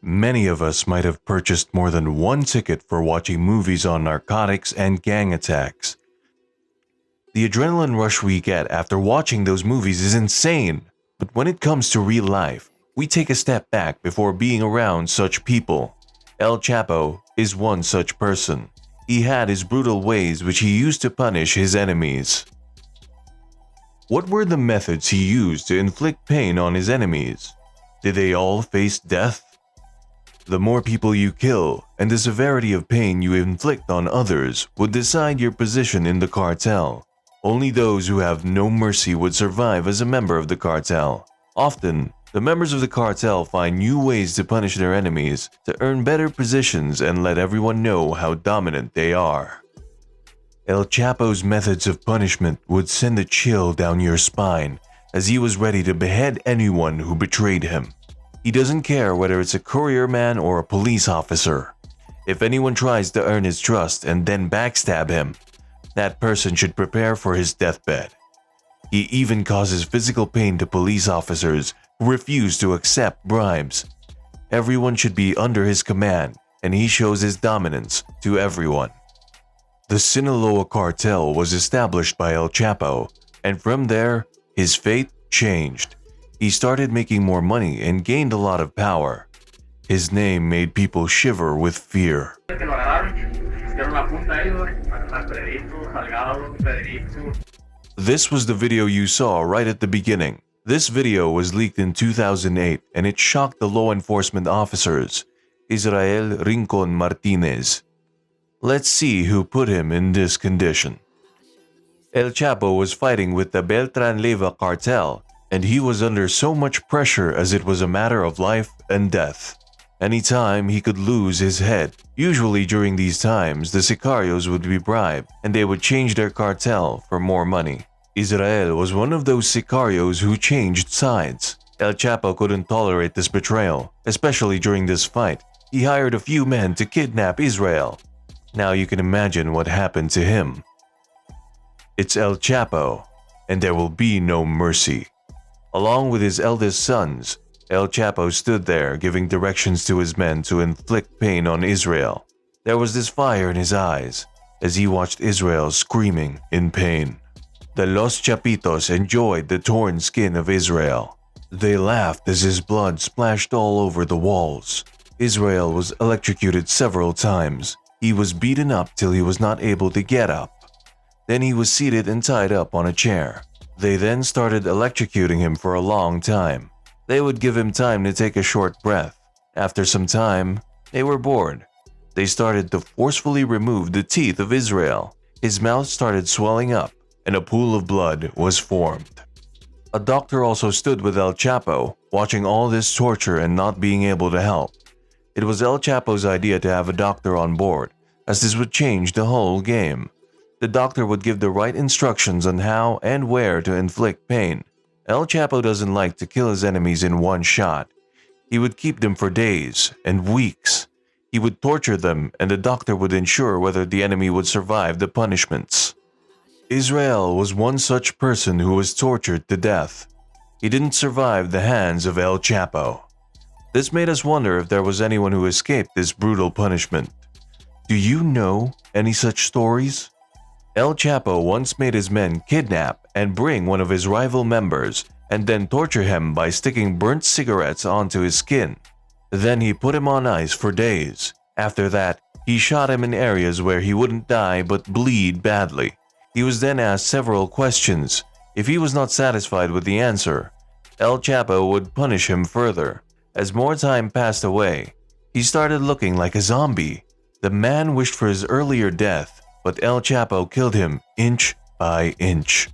Many of us might have purchased more than one ticket for watching movies on narcotics and gang attacks. The adrenaline rush we get after watching those movies is insane, but when it comes to real life, we take a step back before being around such people. El Chapo is one such person. He had his brutal ways which he used to punish his enemies. What were the methods he used to inflict pain on his enemies? Did they all face death? The more people you kill and the severity of pain you inflict on others would decide your position in the cartel. Only those who have no mercy would survive as a member of the cartel. Often, the members of the cartel find new ways to punish their enemies to earn better positions and let everyone know how dominant they are. El Chapo's methods of punishment would send a chill down your spine as he was ready to behead anyone who betrayed him. He doesn't care whether it's a courier man or a police officer. If anyone tries to earn his trust and then backstab him, that person should prepare for his deathbed. He even causes physical pain to police officers who refuse to accept bribes. Everyone should be under his command, and he shows his dominance to everyone. The Sinaloa cartel was established by El Chapo, and from there, his fate changed. He started making more money and gained a lot of power. His name made people shiver with fear. This was the video you saw right at the beginning. This video was leaked in 2008 and it shocked the law enforcement officers, Israel Rincon Martinez. Let's see who put him in this condition. El Chapo was fighting with the Beltran Leyva cartel, and he was under so much pressure as it was a matter of life and death. Anytime he could lose his head. Usually during these times, the sicarios would be bribed and they would change their cartel for more money. Israel was one of those sicarios who changed sides. El Chapo couldn't tolerate this betrayal, especially during this fight. He hired a few men to kidnap Israel. Now you can imagine what happened to him. It's El Chapo, and there will be no mercy. Along with his eldest sons, El Chapo stood there giving directions to his men to inflict pain on Israel. There was this fire in his eyes as he watched Israel screaming in pain. The Los Chapitos enjoyed the torn skin of Israel. They laughed as his blood splashed all over the walls. Israel was electrocuted several times. He was beaten up till he was not able to get up. Then he was seated and tied up on a chair. They then started electrocuting him for a long time. They would give him time to take a short breath. After some time, they were bored. They started to forcefully remove the teeth of Israel. His mouth started swelling up, and a pool of blood was formed. A doctor also stood with El Chapo, watching all this torture and not being able to help. It was El Chapo's idea to have a doctor on board, as this would change the whole game. The doctor would give the right instructions on how and where to inflict pain. El Chapo doesn't like to kill his enemies in one shot. He would keep them for days and weeks. He would torture them, and the doctor would ensure whether the enemy would survive the punishments. Israel was one such person who was tortured to death. He didn't survive the hands of El Chapo. This made us wonder if there was anyone who escaped this brutal punishment. Do you know any such stories? El Chapo once made his men kidnap and bring one of his rival members and then torture him by sticking burnt cigarettes onto his skin. Then he put him on ice for days. After that, he shot him in areas where he wouldn't die but bleed badly. He was then asked several questions. If he was not satisfied with the answer, El Chapo would punish him further. As more time passed away, he started looking like a zombie. The man wished for his earlier death, but El Chapo killed him inch by inch.